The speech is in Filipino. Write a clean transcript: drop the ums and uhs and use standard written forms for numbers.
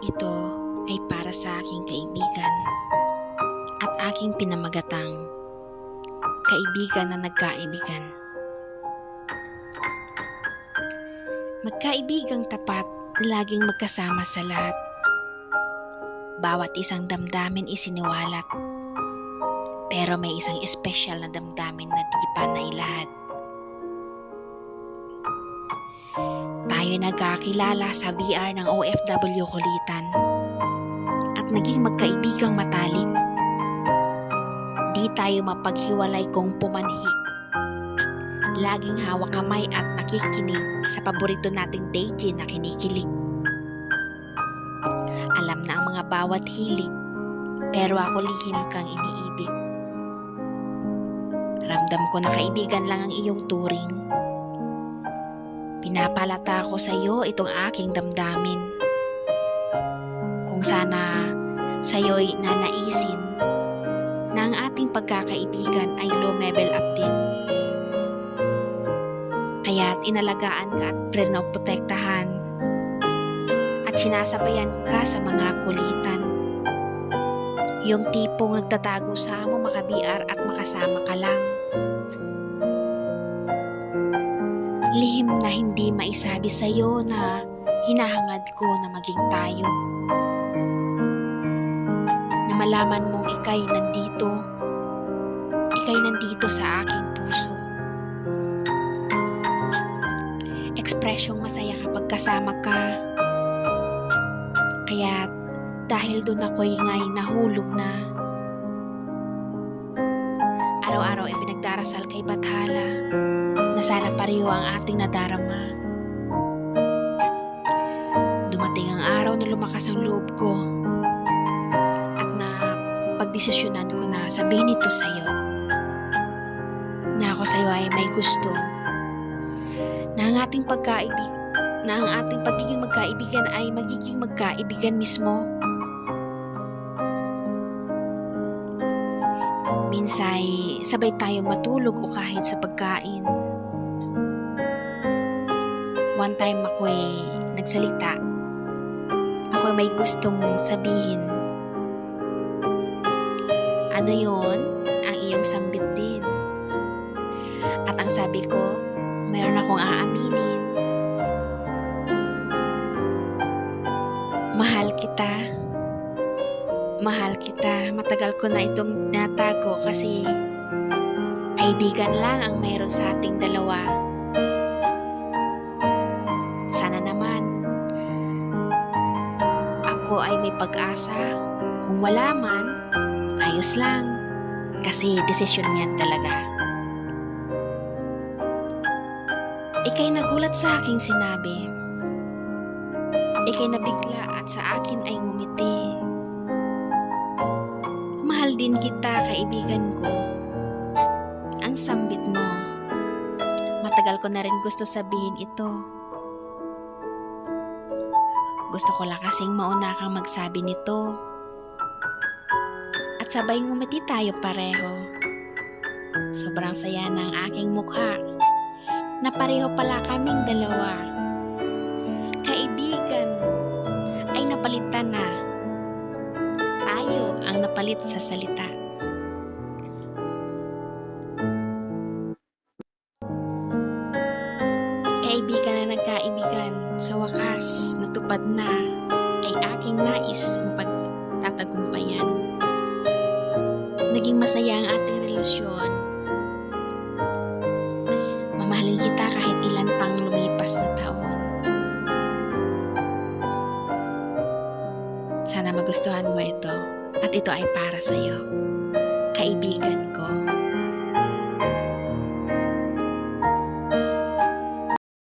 Ito ay para sa aking kaibigan at aking pinamagatang kaibigan na nagkaibigan. Magkaibigang tapat na laging magkasama sa lahat. Bawat isang damdamin isiniwalat, pero may isang espesyal na damdamin na di pa nailahat. Tayo nagkakilala sa VR ng OFW Kulitan at naging magkaibigang matalik. Di tayo mapaghiwalay kung pumanhik. Laging hawak kamay at nakikinig sa paborito nating DJ na kinikilig. Alam na ang mga bawat hilig, pero ako lihim kang iniibig. Ramdam ko na kaibigan lang ang iyong turing. Pinapalata ko sa iyo itong aking damdamin. Kung sana sa iyo'y nanaisin na ang ating pagkakaibigan ay lumlevel up din. Kaya't inalagaan ka at pinoprotektahan at sinasabayan ka sa mga kulitan. Yung tipong nagtatago sa mo maka-VR at makasama ka lang. Lihim na hindi maisabi sa iyo na hinahangad ko na maging tayo. Na malaman mong ika'y nandito sa aking puso. Ekspresyong masaya kapag kasama ka. Kaya dahil doon ako'y nga'y nahulog na. Araw-araw ay pinagdarasal kay Bathala na sana pareho ang ating nadarama. Dumating ang araw na lumakas ang loob ko at na pagdesisyonan ko na sabihin ito sa'yo na ako sa'yo ay may gusto, na ang ating pagiging magkaibigan ay magiging magkaibigan mismo. Minsay sabay tayong matulog o kahit sa pagkain. One time ako'y nagsalita. Ako'y may gustong sabihin. Ano yun? Ang iyong sambit din. At ang sabi ko, mayroon akong aaminin. Mahal kita. Mahal kita. Matagal ko na itong natago kasi kaibigan lang ang mayroon sa ating dalawa. Sana naman ako ay may pag-asa. Kung wala man, ayos lang. Kasi desisyon niyan talaga. Ika'y nagulat sa aking sinabi. Ika'y nabigla at sa akin ay ngumiti. Mahal din kita, kaibigan ko. Ang sambit mo. Matagal ko na rin gusto sabihin ito. Gusto ko lang kasing mauna kang magsabi nito. At sabay ngumiti tayo pareho. Sobrang saya ng aking mukha na pareho pala kaming dalawa. Kaibigan ay napalitan na. Tayo ang napalit sa salita. Kaibigan na nagkaibigan, sa wakas natupad na ay aking nais mapagtatagumpayan. Naging masaya ang ating relasyon. Mamahalin kita kahit ilan pang lumipas na taon. Sana magustuhan mo ito at ito ay para sa iyo, kaibigan